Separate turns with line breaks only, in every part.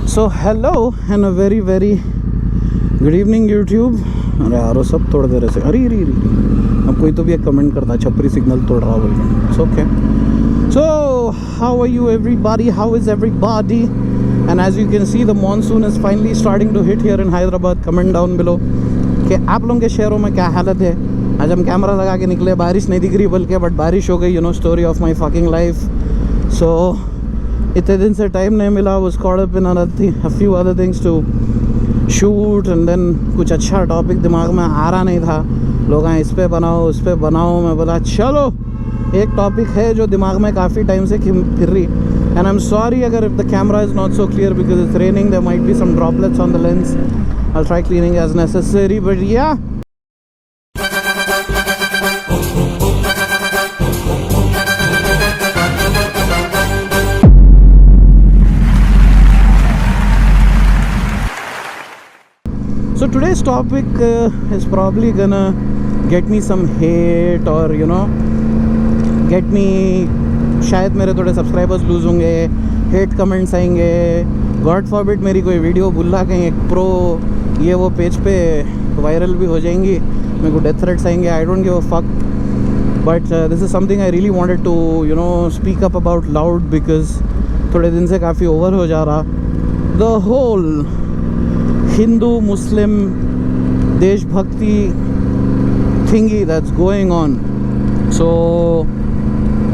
So hello and a very very good evening YouTube. अरे यार वो सब तोड़ दे रहे थे। अरे अरे अब कोई तो भी एक कमेंट करता है छपरी सिग्नल तोड़ रहा बोल के। It's okay. So how are you everybody, how is everybody? And as you can see the monsoon is finally starting to hit here in Hyderabad. Comment down below कि आप लोगों के शहरों में क्या हालत है। आज हम कैमरा लगा के निकले, बारिश नहीं दिख रही बल्कि, बट बारिश हो गई। You know story of my fucking life. So इतने दिन से टाइम नहीं मिला। was caught up in a few other things to shoot and then कुछ अच्छा टॉपिक दिमाग में आ रहा नहीं था। लोग इस पे बनाओ उस पे बनाओ, मैं बोला चलो एक टॉपिक है जो दिमाग में काफ़ी टाइम से फिर रही। एंड आई एम सॉरी अगर the camera is not so clear because it's raining, there might be some droplets on the lens. I try cleaning as necessary but या So today's topic is probably gonna get me some hate or you know get me, शायद मेरे थोड़े subscribers loose होंगे, hate comments आएंगे, God forbid मेरी कोई video बुल्ला कहीं एक प्रो ये वो पेज पे वायरल भी हो जाएंगी, मेरे को डेथ थ्रेट्स आएंगे। I don't give a fuck but this is something I really wanted to you know speak up about loud because थोड़े दिन से काफ़ी ओवर हो जा रहा द होल Hindu Muslim देशभक्ति thingy that's going on. So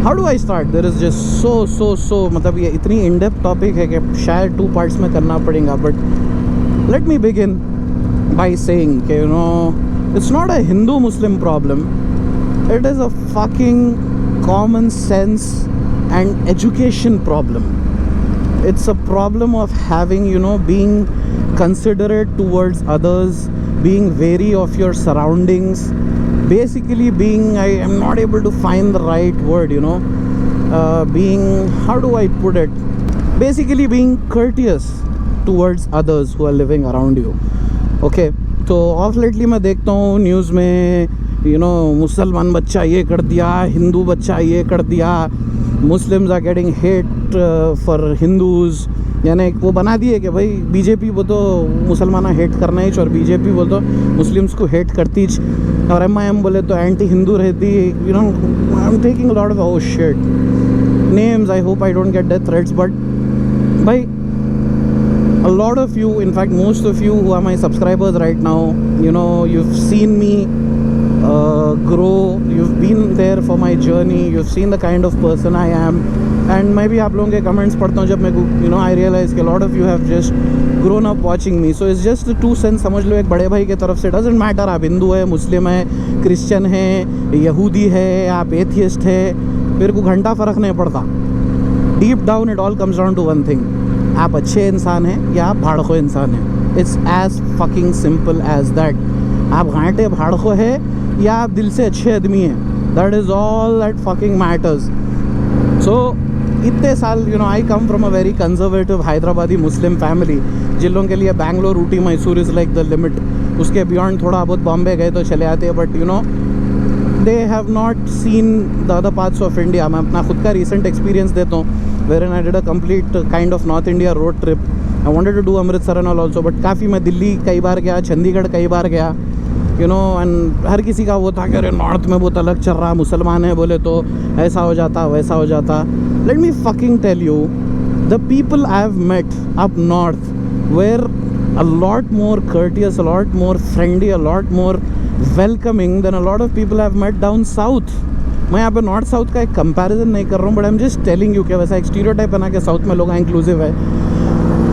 how do I start? There is just so मतलब ये इतनी in depth topic है कि शायद 2 parts में करना पड़ेगा, but let me begin by saying कि you know it's not a Hindu Muslim problem. It is a fucking common sense and education problem. It's a problem of having, you know, being considerate towards others, being wary of your surroundings, basically being, I am not able to find the right word, you know, being, how do I put it, basically being courteous towards others who are living around you. Okay, तो of lately मैं देखता हूँ news में you know मुसलमान बच्चा ये कर दिया, हिंदू बच्चा ये कर दिया, Muslims are getting hate for Hindus. यानी वो बना दिए कि भाई बीजेपी वो तो मुसलमान हेट करना ही, और बीजेपी वो तो मुस्लिम्स को हेट करती, और एमआईएम बोले तो एंटी हिंदू रहती। You know I am taking lot of oh shit names. I hope I don't get death threats but भाई a lot of you, in fact most of you who are my subscribers right now, you know you've seen me grow, you've been there for my journey, you've seen the kind of person I am, and मैं भी आप लोगों के comments पढ़ता हूँ जब मैं you know I realize कि a lot of you have just grown up watching me, so it's just the 2 cents समझ लो एक बड़े भाई की तरफ से। doesn't matter आप हिंदू है, मुस्लिम है, क्रिश्चियन है, यहूदी है, आप एथियस्ट है, मेरे को घंटा फ़र्क नहीं पड़ता। Deep down it all comes down to one thing, आप अच्छे इंसान हैं या आप भाड़खो इंसान हैं। It's as fucking simple as that. आप घाटे भाड़खो है या आप दिल से अच्छे आदमी हैं, that is all that fucking matters. So इतने साल you know I come from a very conservative Hyderabadi Muslim family, जिन लोगों के लिए Bangalore, Ooty, Mysore is like the limit. उसके बियॉन्ड थोड़ा बहुत बॉम्बे गए तो चले आते हैं, but you know they have not seen the other parts of India. मैं अपना खुद का रिसेंट एक्सपीरियंस देता हूँ, wherein I did a complete kind of North India road trip. I wanted to do Amritsar and all also, but काफ़ी मैं दिल्ली कई बार गया, चंडीगढ़ कई बार गया, you know, and हर किसी का वो था कि अरे नॉर्थ में बहुत अलग चल रहा, मुसलमान है बोले तो ऐसा हो जाता वैसा हो जाता। Let me fucking tell you, the people I have met up north were a lot more courteous, a lot more friendly, a lot more welcoming than a lot of people I have met down south. मैं यहाँ पे north south का एक comparison नहीं कर रहा हूँ, but I am just telling you कि वैसा एक स्टीरियोटाइप बना के साउथ में लोग इंक्लूसिव है,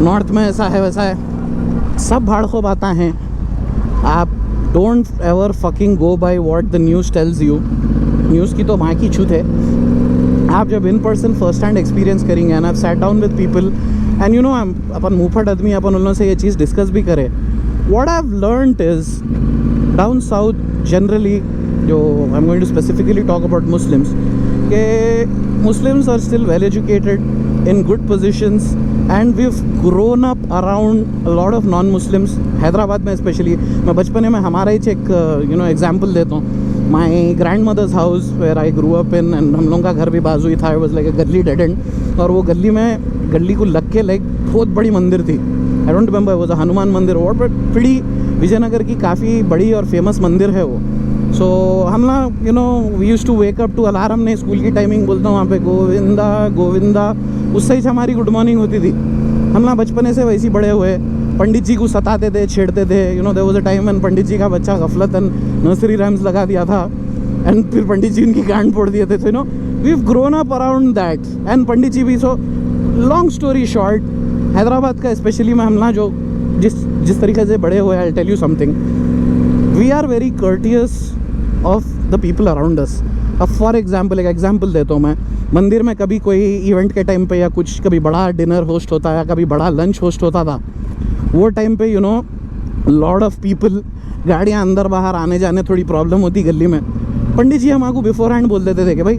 नॉर्थ में ऐसा है वैसा है, सब भाड़खो बातें हैं। आप don't ever fucking go by what the news tells you. News की तो माँ की छूत है। आप जब in person first hand experience करेंगे and I have sat down with people and you know अपन मुँहफट आदमी, अपन उन लोगों से ये चीज़ डिस्कस भी करें। What I have learned is down south generally, जो I am going to specifically talk about Muslims, के Muslims are still well educated in good positions and we have grown up around a lot of non Muslims. Hyderabad में specially, मैं बचपन में हमारा ही एक you know example देता हूँ। My grandmother's house where I grew up in, and हम लोगों का घर भी बाजू ही था, इट वाज लाइक अ गली डेड एंड, और वो गली में, गली को लग के लाइक बहुत बड़ी मंदिर थी। आई डोंट रिमेंबर वो हनुमान मंदिर और बट प्रीटी विजयनगर की काफ़ी बड़ी और फेमस मंदिर है वो. सो हम ना you know we use to wake up to alarm. ने स्कूल की टाइमिंग बोलता हूँ वहाँ पे गोविंदा गोविंदा, उससे ही हमारी गुड मॉर्निंग होती थी. हम ना बचपने से वैसे ही बड़े हुए. पंडित जी को सताते थे, छेड़ते थे. You know there was a time when Pandit ji का बच्चा गफलतन नर्सरी राइम्स लगा दिया था एंड फिर पंडित जी उनकी गांड फोड़ दिए थे. So you know we have grown up around that and Pandit ji भी. So long story short, Hyderabad का स्पेशली मैं हम ना जो जिस तरीके से बड़े हुए, I tell you something, we are very courteous of the people around us. अब फॉर एग्जाम्पल एक एग्जाम्पल देता हूँ मैं. मंदिर में कभी कोई इवेंट के टाइम पे या कुछ कभी बड़ा डिनर होस्ट होता है या कभी बड़ा लंच होस्ट होता था, वो टाइम पे you know lot of people, गाड़ियाँ अंदर बाहर आने जाने थोड़ी प्रॉब्लम होती गली में. पंडित जी हमारे को बिफोर हैंड बोल देते थे कि भाई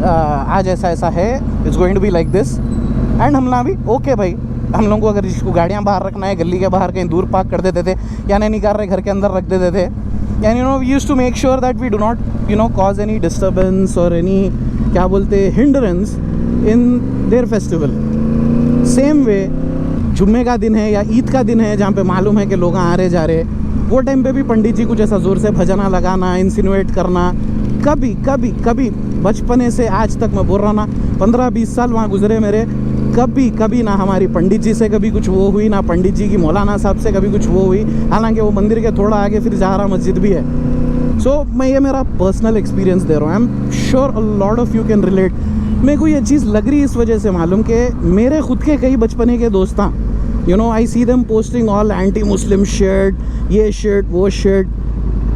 आज ऐसा ऐसा है, it's going to be like this. And हम ना भी ओके भाई, हम लोगों को अगर इसको गाड़ियाँ बाहर रखना है गली के बाहर कहीं दूर पार्क कर देते थे, या नहीं निकाल रहे घर के अंदर रख देते थे. And you know we used to make sure that we do not you know cause any disturbance और एनी क्या बोलते hindrance in their festival. Same way जुम्मे का दिन है या ईद का दिन है जहाँ पे मालूम है कि लोग आ रहे जा रहे, वो टाइम पे भी पंडित जी कुछ ऐसा ज़ोर से भजना लगाना, इंसिनुएट करना, कभी कभी कभी बचपने से आज तक मैं बोल रहा हूँ ना 15-20 साल वहाँ गुजरे मेरे, कभी कभी ना हमारी पंडित जी से कभी कुछ वो हुई, ना पंडित जी की मौलाना साहब से कभी कुछ वो हुई. हालांकि वो मंदिर के थोड़ा आगे फिर जहारा मस्जिद भी है. सो मैं ये मेरा पर्सनल एक्सपीरियंस दे रहा हूँ. I am sure a lot of you can relate. मेरे को ये चीज़ लग रही इस वजह से मालूम कि मेरे खुद के कई बचपने के दोस्त हैं, you know I see them posting all anti Muslim shirt, ये शर्ट वो शर्ट.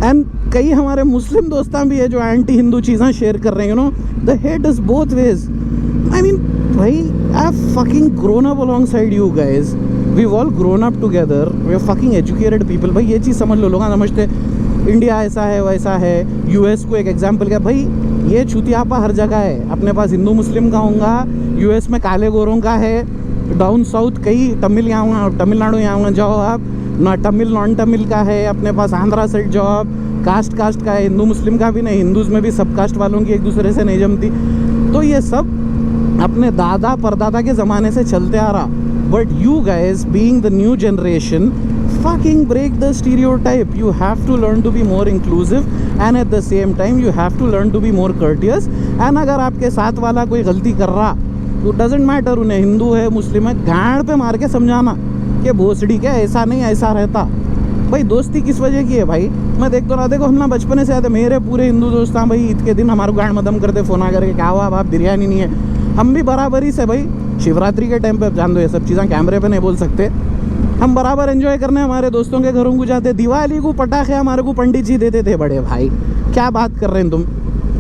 एंड कई हमारे मुस्लिम दोस्तां भी है जो एंटी हिंदू चीज़ें शेयर कर रहे हैं. You know the hate is both ways. I mean भाई I have fucking grown up alongside you guys. We all grown up together. We are fucking educated people. भाई ये चीज़ समझ लो. लोग समझते इंडिया ऐसा है वैसा है. यूएस को एक एग्जाम्पल क्या, भाई ये छूतियापा हर जगह है. अपने पास हिंदू मुस्लिम का होगा, यूएस में काले गोरों का है. डाउन साउथ कई तमिलनाडु यहाँ जाओ आप ना, तमिल नॉन तमिल का है. अपने पास आंध्रा साइड जाओ आप, कास्ट का है. हिंदू मुस्लिम का भी नहीं, हिंदूज़ में भी सब कास्ट वालों की एक दूसरे से नहीं जमती. तो ये सब अपने दादा परदादा के ज़माने से चलते आ रहा. But you guys being the new generation fucking break the stereotype. You have to learn to be more inclusive and at the same time you have to learn to be more courteous. And अगर आपके साथ वाला कोई गलती कर रहा तो doesn't matter उन्हें हिंदू है मुस्लिम है, गांड पे मार के समझाना कि भोसड़ी क्या ऐसा नहीं ऐसा रहता. भाई दोस्ती किस वजह की है भाई. मैं देखता रहा, देखो हम ना बचपने से आते, मेरे पूरे हिंदू दोस्त हैं भाई. ईद के दिन हमारे गांड मदम करते फ़ोन आ करके, क्या हुआ आप बिरयानी नहीं है. हम भी बराबरी से भाई शिवरात्रि के टाइम पे जान दो ये सब चीज़ें कैमरे पे नहीं बोल सकते, हम बराबर एंजॉय करने हमारे दोस्तों के घरों को जाते. दिवाली को पटाखे हमारे को पंडित जी देते थे. बड़े भाई क्या बात कर रहे हैं तुम.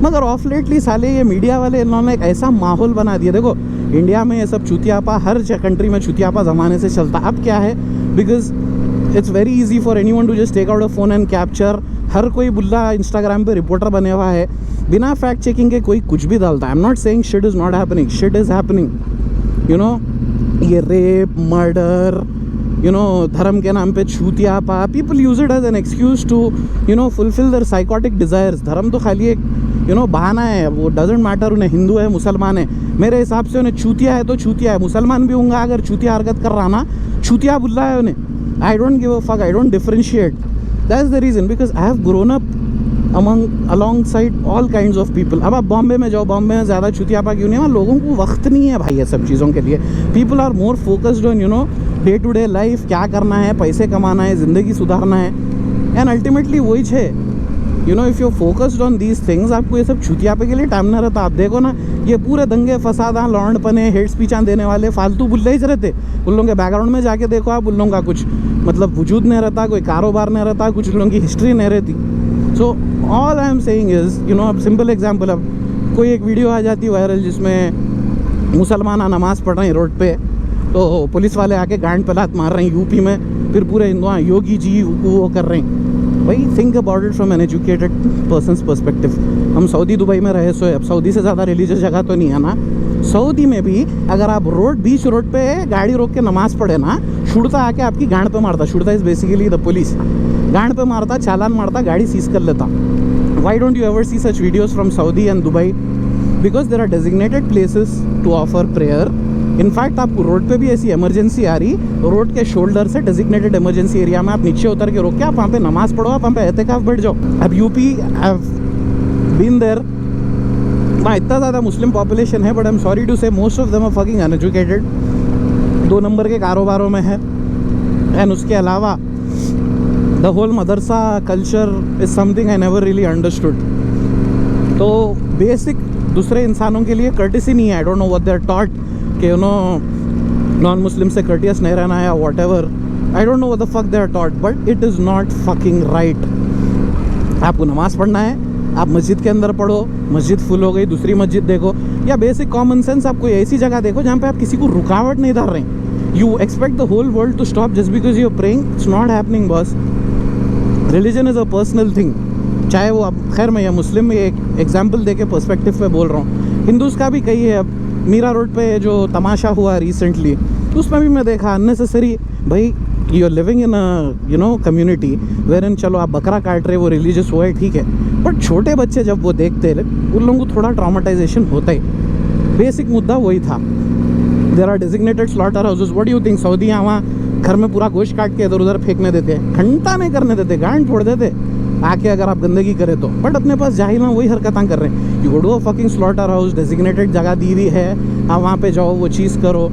मगर ऑफ लेटली साले ये मीडिया वाले इन्होंने एक ऐसा माहौल बना दिया. देखो इंडिया में ये सब चुतियापा, हर कंट्री में चुतियापा ज़माने से चलता. अब क्या है, because it's very easy for anyone to just take out a phone and capture. हर कोई बुल्ला इंस्टाग्राम पे रिपोर्टर बने हुआ है, बिना फैक्ट चेकिंग के कोई कुछ भी डालता है. I am not saying shit is not happening, shit is happening. You know ये रेप मर्डर, यू नो धर्म के नाम पे छूतियापा, people use it as an excuse to you know fulfil their psychotic desires. धर्म तो खाली एक यू नो बहाना है. वो डजेंट मैटर उन्हें हिंदू है मुसलमान है. मेरे हिसाब से उन्हें छूतिया है तो छूतिया है. मुसलमान भी होंगे अगर छूतिया हरकत कर रहा ना, छूतिया बुल्ला है उन्हें. आई don't give a fuck, I don't differentiate. That is the reason because I have grown up along side all kinds of people. अब आप बॉम्बे में जाओ, बॉम्बे में ज़्यादा छूतियापा क्यों नहीं है, लोगों को वक्त नहीं है भाई ये सब चीज़ों के लिए. People are more focused on you know day to day life, क्या करना है, पैसे कमाना है, ज़िंदगी सुधारना है. एंड अल्टीमेटली वही है, you know if you focused on these things, आपको ये सब छुतियापे के लिए टाइम ना रहता. आप देखो ना ये पूरे दंगे फसादा लौंडपने हेट स्पीचां देने वाले फालतू बुल्ले ही रहते. उन लोगों के बैकग्राउंड में जाके देखो आप, उन लोगों का कुछ मतलब वजूद नहीं रहता, कोई कारोबार नहीं रहता, कुछ लोगों की हिस्ट्री नहीं रहती. So all I am saying is you know, अब सिंपल एग्जाम्पल, अब कोई एक वीडियो आ जाती वायरल जिसमें मुसलमान नमाज़ पढ़ रहे हैं रोड पे, तो पुलिस वाले आके गांड पे लात मार रहे हैं यूपी में. फिर पूरे हिंदुआ योगी जी वो कर रहे हैं. भाई think about it from an educated persons perspective. हम सऊदी दुबई में रहे सो अब सऊदी से ज़्यादा रिलीजियस जगह तो नहीं है ना. सऊदी में भी अगर आप बीच रोड पे गाड़ी रोक के नमाज़ पढ़े ना, छुड़ता आके आपकी गांड पे मारता. छुड़ता इज़ बेसिकली द पुलिस. गांड पे मारता, चालान मारता, गाड़ी सीज कर लेता. Why don't you ever see such videos from Saudi and Dubai? Because there are designated places to offer prayer in fact आपको रोड पे भी ऐसी इमरजेंसी आ रही, रोड के शोल्डर से डेजिग्नेटेड इमरजेंसी एरिया में आप नीचे उतर के रोक के आप वहाँ पे नमाज पढ़ो, आप वहाँ पे एहतिकाफ बैठ जाओ। अब यूपी हैव बीन देयर, वहाँ इतना ज़्यादा मुस्लिम पॉपुलेशन है, but I am sorry to say most of them are fucking uneducated, 2 number के कारोबारों में है। एंड उसके अलावा द होल मदरसा culture is something I never really understood. तो बेसिक दूसरे इंसानों के लिए कर्टिसी नहीं है। I don't know what they are taught कि यू नो नॉन मुस्लिम से कर्टियस नहीं रहना है या whatever, I don't know what the fuck they are taught, but it is not fucking right. आपको नमाज़ पढ़ना है, आप मस्जिद के अंदर पढ़ो, मस्जिद फुल हो गई दूसरी मस्जिद देखो, या बेसिक कॉमन सेंस आप कोई ऐसी जगह देखो जहाँ पे आप किसी को रुकावट नहीं डाल रहे हैं। You expect the whole world to stop just because you are praying, it's not happening boss. Religion is a personal thing, चाहे वो अब खैर मैं या मुस्लिम में एक एग्जाम्पल दे के पर्सपेक्टिव पे बोल रहा हूँ। हिंदूज़ का भी कई है। अब मीरा रोड पे जो तमाशा हुआ रिसेंटली, उसमें भी मैं देखा अननेसेसरी, भाई you are living in a you know community where in, चलो आप बकरा काट रहे, वो रिलीजियस हुआ है ठीक है, बट छोटे बच्चे जब वो देखते हैं उन लोगों को थोड़ा ट्रॉमेटाइजेशन होता है। बेसिक मुद्दा वही था। There are designated slaughter houses, what do you think सऊदियाँ वहाँ घर में पूरा गोश्त काट के इधर उधर फेंकने देते हैं? घंटा नहीं करने देते, गांड फोड़ देते आके अगर आप गंदगी करें तो। बट अपने पास जाहिल ना वही हरकतें कर रहे हैं। You go to a fucking slaughter house, designated जगह दी हुई है, आप वहाँ पे जाओ वो चीज़ करो।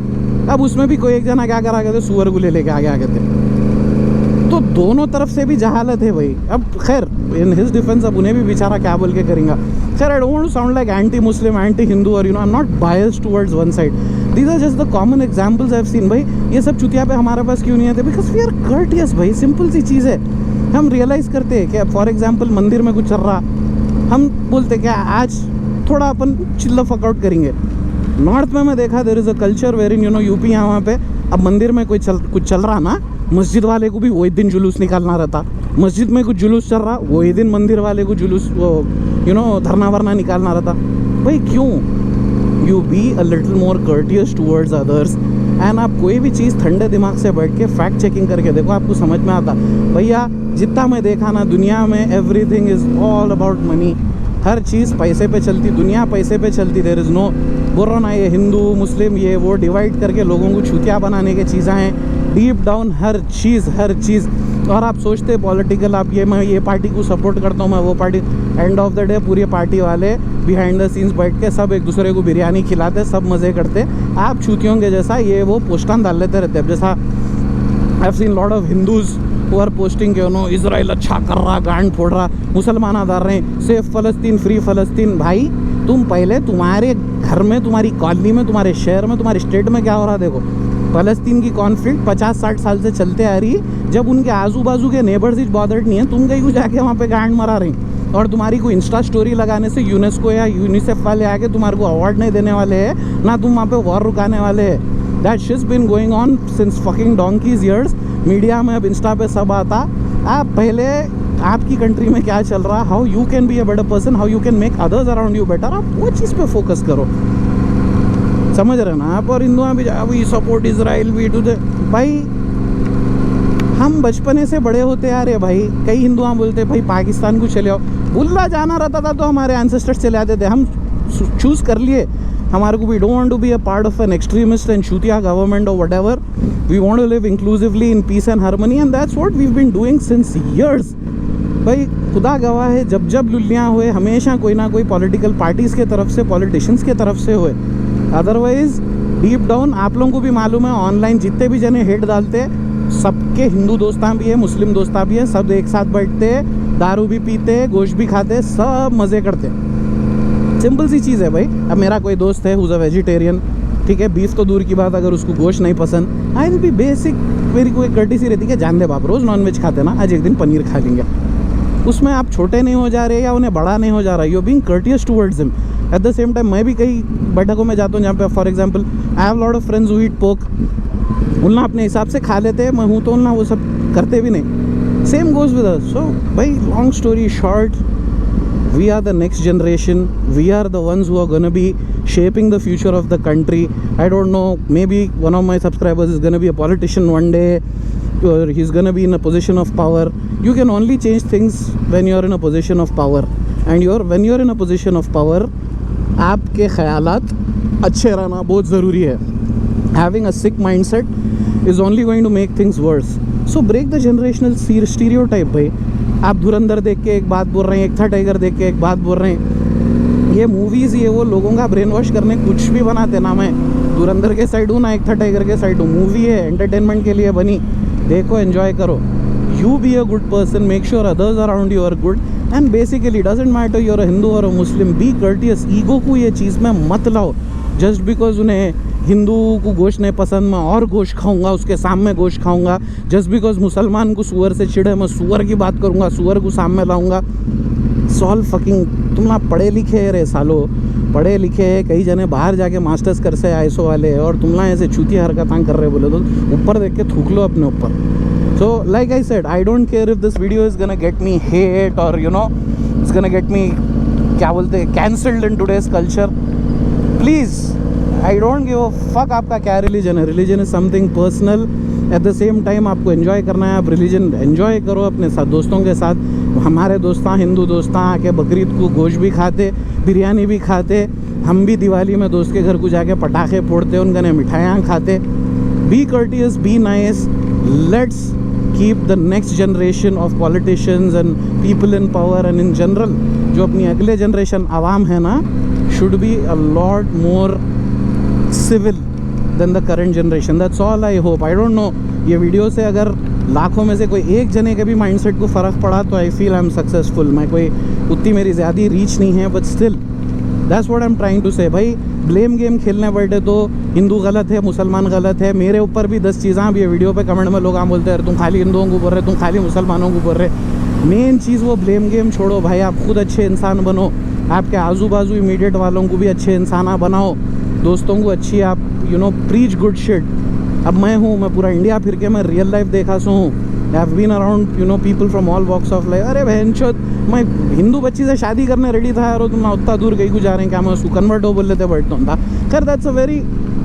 अब उसमें भी कोई एक जना क्या करा गए थे, सुअर को ले लेके आगे आ गए थे। तो दोनों तरफ से भी जहालत है भाई। अब खैर इन हिज डिफेंस अब उन्हें भी बेचारा क्या बोल के करेंगे। खैर I don't want to sound like anti Muslim, anti Hindu, और you know I am not biased towards one side. These are just the common examples I have seen. भाई ये सब चुतिया पे हमारे पास क्यों नहीं आते? बिकॉज वी आर कर्टियस भाई, सिंपल सी चीज़ है। हम रियलाइज़ करते हैं कि अब फॉर एग्जाम्पल मंदिर में कुछ चल रहा, हम बोलते क्या आज थोड़ा अपन चिल्ला फकआउट करेंगे। नॉर्थ में मैं देखा there is a culture wherein you know UP यहाँ वहाँ पे अब मंदिर में कुछ चल रहा ना, मस्जिद वाले को भी वही दिन जुलूस निकालना रहता। मस्जिद में कुछ जुलूस चल रहा, वही दिन मंदिर वाले को जुलूस वो यू नो धरना वरना निकालना रहता। भाई क्यों? You be a little more courteous towards others. And आप कोई भी चीज़ ठंडे दिमाग से बैठ के फैक्ट चेकिंग करके देखो, आपको समझ में आता। भैया जितना मैं देखा ना दुनिया में, everything is all about money. हर चीज़ पैसे पे चलती, दुनिया पैसे पे चलती। देयर इज़ नो बोल रहा ना ये हिंदू मुस्लिम ये वो डिवाइड करके लोगों को छूतिया बनाने की चीज़ें हैं। डीप डाउन हर चीज़। और आप सोचते पॉलिटिकल, आप ये मैं ये पार्टी को सपोर्ट करता हूँ, मैं वो party, end of the day पूरी पार्टी वाले बिहाइंड द सीन्स बैठ के सब एक दूसरे को बिरयानी खिलाते, सब मज़े करते। आप छूतियों के जैसा ये वो पोस्टान डाल लेते रहते। अब जैसा I have seen lot of Hindus who are posting के नो इजराइल अच्छा कर रहा, गांड फोड़ रहा, मुसलमान डाल रहे हैं सेफ फ़लस्तीन, फ्री फ़लस्तीन। भाई तुम पहले तुम्हारे घर में, तुम्हारी कॉलोनी में, तुम्हारे शहर में, तुम्हारे स्टेट में क्या हो रहा देखो। फ़लस्तीन की कॉन्फ्लिक्ट 50-60 साल से चलते आ रही है। जब उनके आजू बाजू के नेबर्स इज बॉदर्ड नहीं है, तुम कहीं को जाके वहाँ पे गांड मरा रही, और तुम्हारी कोई इंस्टा स्टोरी लगाने से यूनेस्को या यूनिसेफ वाले आके तुम्हारे को अवार्ड नहीं देने वाले हैं, ना तुम वहाँ पे वॉर रुकाने वाले हैं। That shit's been going on since fucking donkeys years. Media में अब इंस्टा पे सब आता। आप पहले आपकी कंट्री में क्या चल रहा, how you can be a better person, how you can make others around you better, आप वो चीज़ पे फोकस करो। समझ रहे ना आप? और हिंदुआ भी we support Israel, we do the. भाई हम बचपने से बड़े होते आ रहे भाई। कई हिंदुआ बोलते भाई पाकिस्तान को चले आओ, बुल्ला जाना रहता था तो हमारे एंसेस्टर्स चले आते थे, हम चूज़ कर लिए। हमारे को we don't want to be a part of an extremist and शूतिया गवर्नमेंट और whatever. We want to live inclusively in peace and harmony, and that's what we have been doing since years. भाई खुदा गवाह है, जब लुल्लियाँ हुए हमेशा कोई ना कोई पॉलिटिकल पार्टीज़ के तरफ से, पॉलिटिशियंस के तरफ से हुए। अदरवाइज डीप डाउन आप लोगों को भी मालूम है, ऑनलाइन जितने भी जने हेट डालते, सबके हिंदू दोस्तां भी है, मुस्लिम दोस्तां भी है, सब एक साथ बैठते, दारू भी पीते, गोश्त भी खाते, सब मज़े करते। सिंपल सी चीज़ है भाई। अब मेरा कोई दोस्त है हुज़ अ वेजिटेरियन, ठीक है, बीफ तो दूर की बात, अगर उसको गोश्त नहीं पसंद, आई विल बी बेसिक, मेरी कोई कर्टिसी रहती है, जान दे बाप रोज़ नॉनवेज खाते ना, आज एक दिन पनीर खा लेंगे। उसमें आप छोटे नहीं हो जा रहे या उन्हें बड़ा नहीं हो जा रहा, you are being courteous towards him. At the same time मैं भी कई बैठकों में जाता हूँ जहाँ पे for example I have lot of friends who eat pork. उन्ना अपने हिसाब से खा लेते हैं, मैं हूँ तो उन्ना वो सब करते भी नहीं। Same goes with us. So भाई long story short, we are the next generation, we are the ones who are going to be shaping the future of the country. I don't know, maybe one of my subscribers is going to be a politician one day, or he's going to be in a position of power. You can only change things when you are in a position of power, and when you are in a position of power, आपके ख्यालात अच्छे रहना बहुत ज़रूरी है। having a sick mindset is only going to make things worse. So break the generational stereotype भाई. आप धुरंधर देख के एक बात बोल रहे हैं, एक था टाइगर देख के एक बात बोल रहे हैं. ये मूवीज़ ये वो लोगों का ब्रेन वॉश करने कुछ भी बनाते ना. मैं धुरंधर के साइड हूँ ना एक था टाइगर के साइड हूँ. मूवी है, एंटरटेनमेंट के लिए बनी, देखो एंजॉय करो. You be a good person, make sure others around you are good, and basically doesn't matter you're a Hindu or a Muslim, be courteous. Ego को ये चीज़ में मत लाओ. जस्ट बिकॉज उन्हें हिंदू को गोश्त नहीं पसंद, मैं और गोश्त खाऊंगा, उसके सामने गोश्त खाऊंगा. जस्ट बिकॉज मुसलमान को सुअर से चिढ़े, मैं सुअर की बात करूंगा, सुअर को सामने लाऊंगा. Solve fucking. तुम ना पढ़े लिखे रे सालो, पढ़े लिखे कई जने बाहर जाके मास्टर्स कर से आईएसओ वाले, और तुम ना ऐसे छूतिया हरकतां कर रहे बोले तो ऊपर देख के थूक लो अपने ऊपर. So like I said, I don't care if this video is gonna get me hate or you know it's gonna get me क्या बोलते हैं cancelled in today's culture. Please, I don't give a fuck आपका क्या religion है. Religion is something personal. At the same time आपको enjoy करना है, आप religion enjoy करो अपने साथ दोस्तों के साथ. हमारे दोस्तां हिंदू दोस्तां आके बकरीद को गोश्त भी खाते, बिरयानी भी खाते. हम भी दिवाली में दोस्त के घर को जाके पटाखे फोड़ते, उनके ने मिठाइयाँ खाते. Be courteous, be nice. Let's keep the next generation of politicians and people in power and in general जो अपनी अगले जनरेशन आवाम है ना, should be a lot more civil than the current generation. That's all I hope. I don't know, ये video से अगर लाखों में से कोई एक जने के भी माइंडसेट को फ़र्क पड़ा तो I feel I'm successful. मैं कोई उतनी मेरी ज़्यादा रीच नहीं है, but still that's what I'm trying to say. भाई ब्लेम गेम खेलने बैठे तो हिंदू गलत है, मुसलमान गलत है. मेरे ऊपर भी 10 चीज़ें अब ये वीडियो पे कमेंट में लोग आम बोलते हैं तुम खाली हिंदुओं को बोल रहे, तुम खाली मुसलमानों को बोल रहे. मेन चीज़ वो ब्लेम गेम छोड़ो भाई. आप खुद अच्छे इंसान बनो, आपके आजू बाजू इमीडिएट वालों को भी अच्छे इंसान बनाओ, दोस्तों को अच्छी आप प्रीच गुड शिट. अब मैं हूँ, मैं पूरा इंडिया फिर के मैं रियल लाइफ देखा सो हूँ. I have been around people from all walks of life. अरे बहनचोद, मैं हिंदू बच्ची से शादी करने रेडी था यार, तुम उतना दूर गई को जा रहे हैं, क्या मैं उसको कन्वर्ट हो बोल लेते बैठता हूँ था. खैर that's a very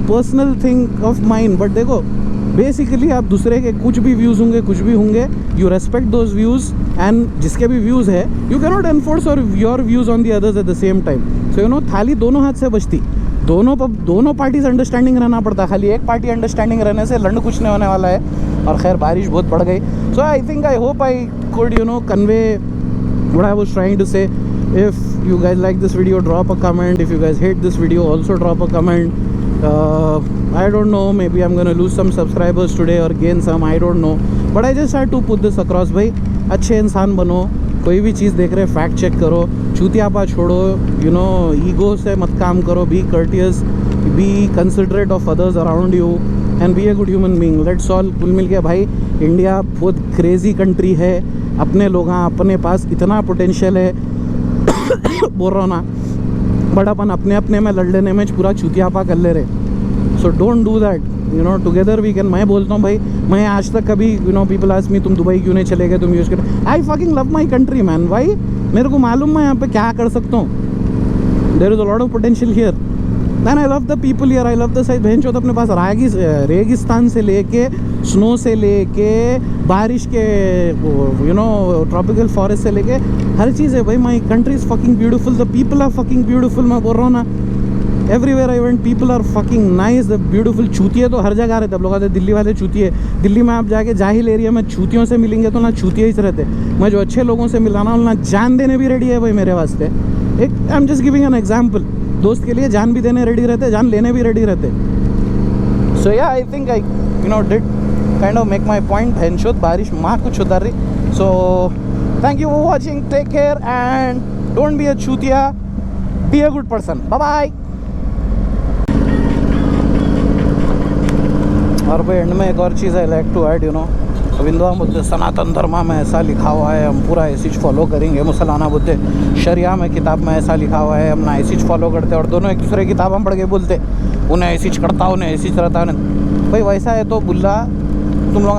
personal thing of mind. But देखो बेसिकली आप दूसरे के कुछ भी व्यूज़ होंगे, कुछ भी होंगे, you respect those views, and जिसके भी व्यूज़ है यू कैन नॉट एनफोर्स और your views on the others at the same time. So थाली दोनों हाथ से बचती. दोनों पार्टी से अंडरस्टैंडिंग रहना पड़ता. खाली एक पार्टी अंडरस्टैंडिंग रहने से लंड कुछ नहीं होने वाला है. और खैर बारिश बहुत बढ़ गई. So I think I hope I could convey what I was trying to say. If you guys like this video, drop a comment. If you guys hate this video, also drop a comment. I don't know, maybe I'm gonna lose some subscribers today or gain some, I don't know, but I just had to put this across. भाई अच्छे इंसान बनो, कोई भी चीज़ देख रहे fact check करो, चूतियापा छोड़ो, ईगो से मत काम करो. Be courteous, be considerate of others around you, and be a good human being. Let's all कुल मिल के भाई, इंडिया बहुत क्रेजी कंट्री है. अपने लोग अपने पास इतना पोटेंशियल है बोल रहा हूँ ना, बट अपन अपने अपने में लड़ लेने में पूरा चूतियापा कर ले रहे. So don't do that. Together we can. मैं बोलता हूँ भाई, मैं आज तक कभी पीपल आस्क मी तुम दुबई क्यों नहीं चले गए, तुम यूज़ कर. I fucking love my country man. भाई मेरे को मालूम मैं यहाँ पे क्या कर सकता हूँ. There is a lot of potential here. Man I love the people here, I love the side. बहन चौथ अपने पास रेगिस्तान से लेके, स्नो से लेके, बारिश के ट्रॉपिकल फॉरेस्ट से लेके हर चीज़ है भाई. My country is fucking beautiful, the people are fucking beautiful. मैं बोल रहा हूँ ना, everywhere I went people are fucking nice, the beautiful. चूतिए तो हर जगह रहते. अब लोग आते दिल्ली वाले चूतिए. दिल्ली में आप जाके जाहिल एरिया में चूतियों से मिलेंगे तो ना चूतिए ही रहते. मैं जो अच्छे लोगों से मिलाना हूँ ना जान देने भी रेडी है भाई मेरे वास्ते. एक I am just giving an example. दोस्त के लिए जान भी देने रेडी रहते, जान लेने भी रेडी रहते. सो या आई think I did kind of make my point. Henshot बारिश माँ कुछ उतर रही. So thank you for watching, take care and don't be a chutia, be a good person. Bye bye. और भाई एंड में एक और चीज़ आई लाइक टू ऐड. हिंदुआ बोलते सनातन धर्म में ऐसा लिखा हुआ है, हम पूरा ऐसी फॉलो करेंगे. मुसलमाना बोलते शरिया में किताब में ऐसा लिखा हुआ है, हम ना ऐसी फॉलो करते. और दोनों एक दूसरे की किताब हम पढ़ के बोलते उन्हें ऐसी करता, उन्हें ऐसी रहता. भाई वैसा है तो बुल्ला तुम लोग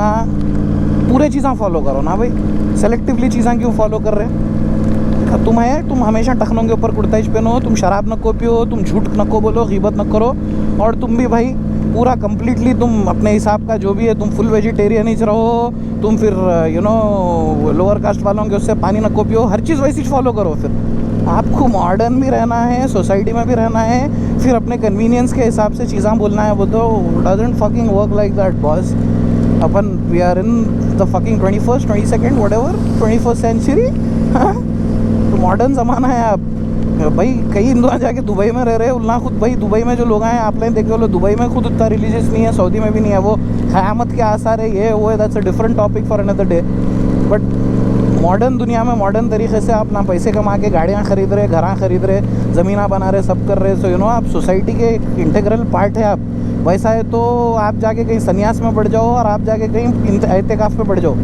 पूरे चीज़ें फॉलो करो ना भाई. सेलेक्टिवली चीज़ें क्यों फॉलो कर रहे हैं. तुम हमेशा टखनों के ऊपर कुर्ता ही पहनो, तुम शराब नको पियो, तुम झूठ नको बोलो, ग़ीबत न करो. और तुम भी भाई पूरा कम्प्लीटली तुम अपने हिसाब का जो भी है, तुम फुल वेजिटेरियन ही रहो. तुम फिर लोअर कास्ट वालों के उससे पानी नको पियो. हर चीज़ वैसी फॉलो करो. फिर आपको मॉडर्न भी रहना है, सोसाइटी में भी रहना है, फिर अपने कन्वीनियंस के हिसाब से चीज़ें बोलना है, वो तो doesn't fucking work like that boss. अपन we are in the fucking 21st 22nd whatever 21st century. हाँ, तो मॉडर्न ज़माना है। आप भाई कई हिंदुआ जाके दुबई में रह रहे हैं, उल्ला खुद भाई दुबई में जो लोग आए आप लोग देखे लो, दुबई में खुद उतना रिलीजियस नहीं है, सऊदी में भी नहीं है, वो क़यामत के आसार है, ये वो है, that's a different topic for another day. But modern दुनिया में मॉडर्न तरीके से आप ना पैसे कमा के गाड़ियाँ खरीद रहे, घरां खरीद रहे, ज़मीना बना रहे, सब कर रहे, सो यू नो आप सोसाइटी के एक इंटीग्रल पार्ट है आप। वैसा है तो आप जाके कहीं सन्यास में बढ़ जाओ और आप जाके कहीं एहतिकाफ पे बढ़ जाओ।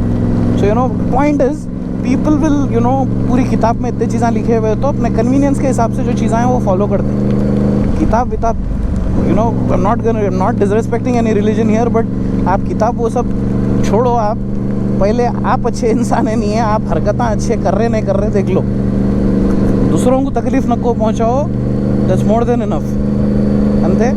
सो you no point is people will you know पूरी किताब में इतनी चीज़ें लिखे हुए तो अपने कन्वीनियंस के हिसाब से जो चीज़ें हैं वो फॉलो करते हैं। किताब विताब you know not disrespecting any religion here, but आप किताब वो सब छोड़ो। आप पहले आप अच्छे इंसान है नहीं है, आप हरकतें अच्छे कर रहे नहीं कर रहे देख लो, दूसरों को तकलीफ नको पहुँचाओ, दैट्स मोर देन इनफ। अंते